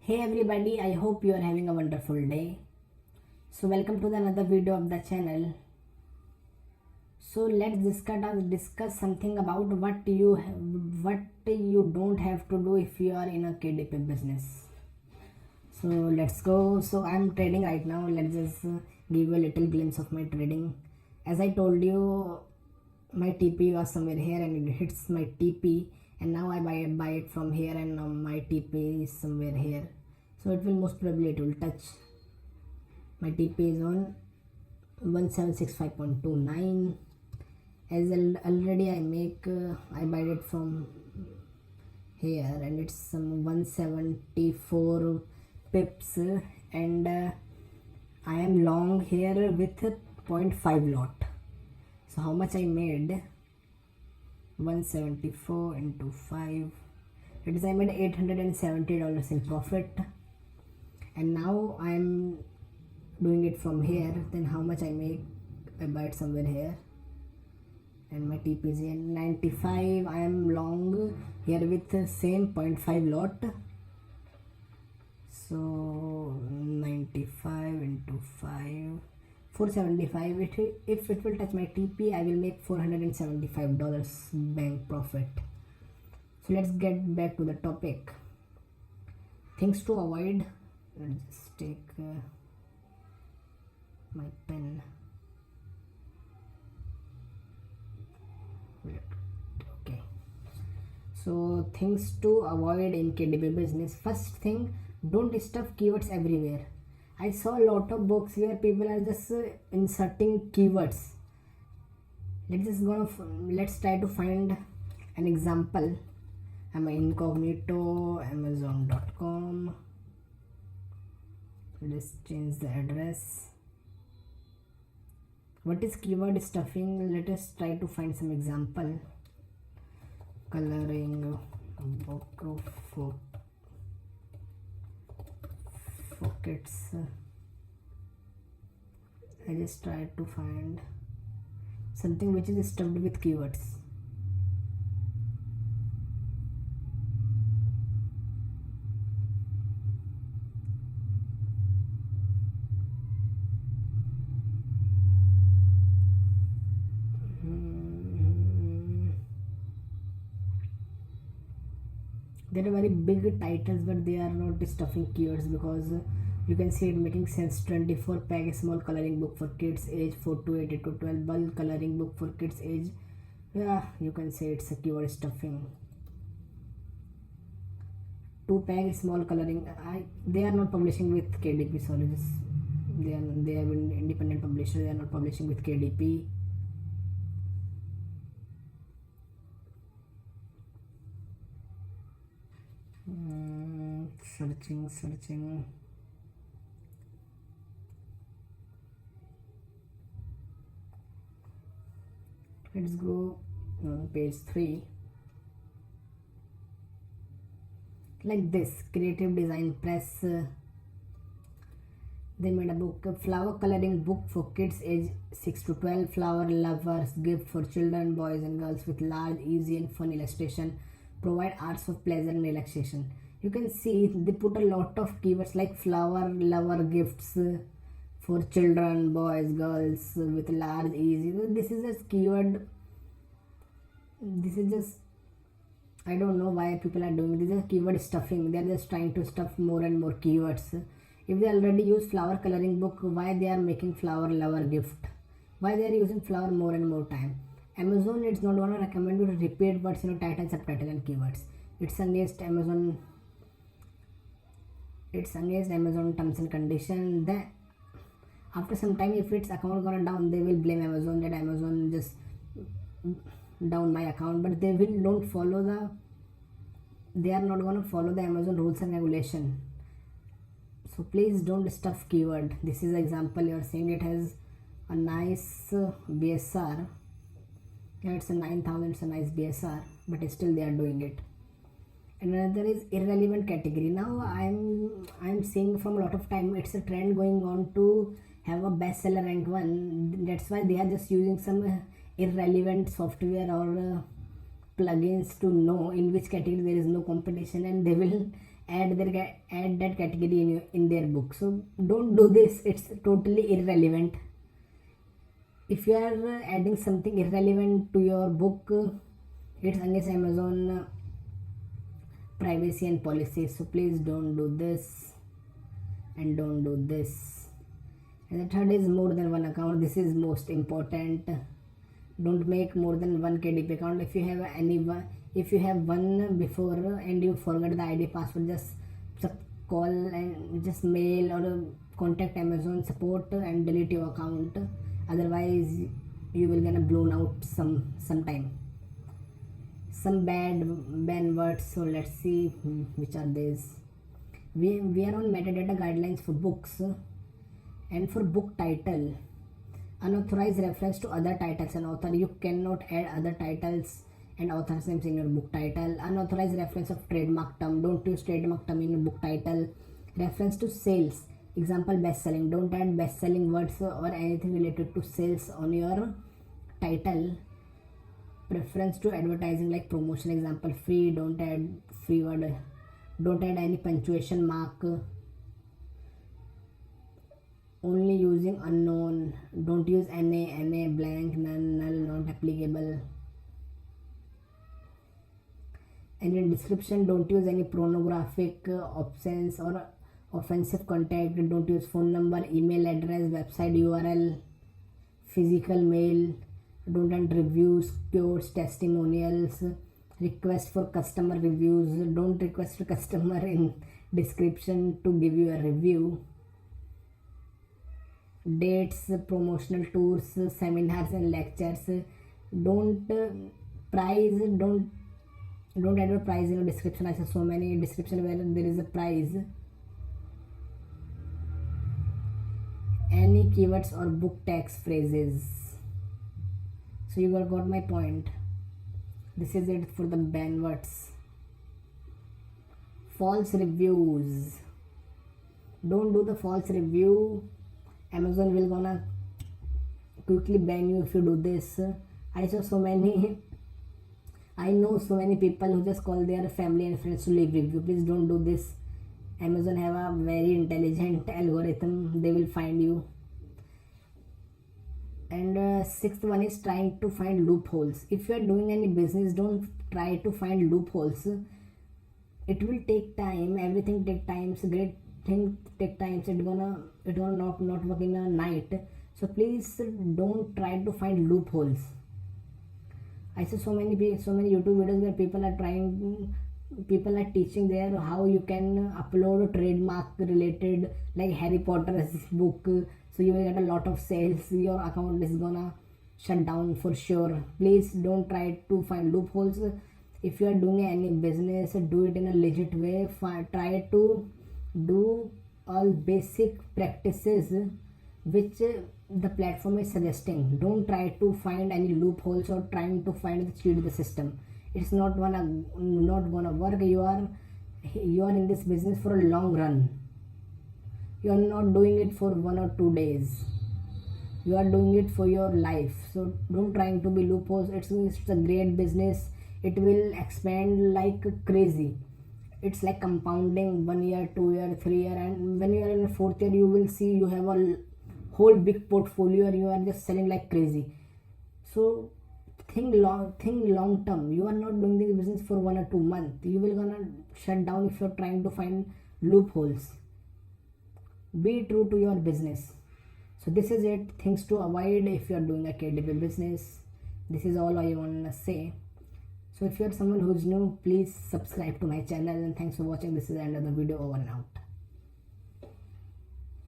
Hey everybody, I hope you are having a wonderful day. So welcome to the another video of the channel. So let's discuss something about what you don't have to do if you are in a KDP business. So let's go. So I'm trading right now. Let's just give you a little glimpse of my trading. As I told you, my TP was somewhere here and it hits my TP, and now I buy it from here, and my TP is somewhere here. So it will most probably it will touch. My TP is on 1765.29. As already I buy it from here and it's some 174 pips, and I am long here with 0.5 lot. So how much I made? 174 into 5, it is I made $870 in profit. And now I'm doing it from here. Then how much I make? I buy it somewhere here and my TP is here 95. I am long here with the same 0.5 lot. So 95 into 5, 475. If it will touch my TP, I will make $475 bank profit. So let's get back to the topic. Things to avoid. Let's just take my pen. Okay. So things to avoid in KDP business. First thing, don't stuff keywords everywhere. I saw a lot of books where people are just inserting keywords. Let's try to find an example. I'm incognito amazon.com. Let's change the address. What is keyword stuffing? Let us try to find some example. Coloring book for kids. I just try to find something which is stuffed with keywords. There are very big titles, but they are not stuffing keywords, because you can see it making sense. 24 pack small coloring book for kids age 4 to 8 to 12, bulk coloring book for kids age, yeah, you can say it's a keyword stuffing. 2 pack small coloring, they are not publishing with KDP, sorry, they are independent publisher, they are not publishing with KDP. Searching. Let's go on page 3. Like this, creative design press. They made a book, a flower coloring book for kids age 6 to 12, flower lovers, gift for children, boys and girls, with large, easy and fun illustration, provide arts of pleasure and relaxation. You can see they put a lot of keywords like flower lover gifts for children, boys, girls, with large, easy. This is just keyword. This is just, I don't know why people are doing this. Is keyword stuffing. They are just trying to stuff more and more keywords. If they already use flower coloring book, why they are making flower lover gift? Why they are using flower more and more time? Amazon, it's not gonna recommend you to repeat words, title, subtitle and keywords. It's against Amazon. It's against Amazon terms and condition. That after some time, if its account gonna down, they will blame Amazon, that Amazon just down my account, but they don't follow they are not gonna follow the Amazon rules and regulation. So please don't stuff keyword. This is an example. You are seeing it has a nice BSR. Yeah, it's a 9,000. It's a nice BSR, but still they are doing it. And another is irrelevant category. Now I'm seeing from a lot of time it's a trend going on to have a bestseller rank 1. That's why they are just using some irrelevant software or plugins to know in which category there is no competition, and they will add that category in their book. So don't do this, it's totally irrelevant. If you are adding something irrelevant to your book, it's against Amazon privacy and policy. So please don't do this and don't do this. And the third is more than one account. This is most important. Don't make more than one KDP account. If you have one before and you forget the ID password, just call and just mail or contact Amazon support and delete your account. Otherwise you will gonna blown out sometime. Some ban words. So let's see which are these. We are on metadata guidelines for books and for book title. Unauthorized reference to other titles and author. You cannot add other titles and author's names in your book title. Unauthorized reference of trademark term. Don't use trademark term in your book title. Reference to sales. Example, best selling. Don't add best selling words or anything related to sales on your title. Preference to advertising like promotion. Example, free. Don't add free word. Don't add any punctuation mark. Only using unknown. Don't use NA, blank, null, not applicable. And in description, don't use any pornographic options or offensive content. Don't use phone number, email address, website URL, physical mail. Don't add reviews, quotes, testimonials, request for customer reviews. Don't request a customer in description to give you a review. Dates, promotional tours, seminars and lectures. Don't advertise in your description. I saw so many description where there is a price. Any keywords or book tags phrases. So you got my point. This is it for the ban words. False reviews. Don't do the false review. Amazon will gonna quickly ban you if you do this. I know so many people who just call their family and friends to leave review. Please don't do this. Amazon have a very intelligent algorithm. They will find you. And sixth one is trying to find loopholes. If you are doing any business, don't try to find loopholes. It will take time. Everything take time. Great thing take time. It gonna not work in a night. So please don't try to find loopholes. I see so many YouTube videos where people are teaching there how you can upload trademark related like Harry Potter's book, so you will get a lot of sales. Your account is gonna shut down for sure. Please don't try to find loopholes. If you are doing any business, do it in a legit way. Try to do all basic practices which the platform is suggesting. Don't try to find any loopholes or trying to cheat the system. It's not gonna work. You are in this business for a long run. You are not doing it for 1 or 2 days. You are doing it for your life. So don't trying to be loopholes. It's a great business. It will expand like crazy. It's like compounding 1 year, 2 year, 3 year, and when you are in the 4th year, you will see you have a whole big portfolio and you are just selling like crazy. So think long term. You are not doing this business for 1 or 2 months. You will gonna shut down if you're trying to find loopholes. Be true to your business. So this is it. Things to avoid if you are doing a KDP business. This is all I want to say. So if you are someone who's new, please subscribe to my channel, and thanks for watching. This is the end of the video. Over and out.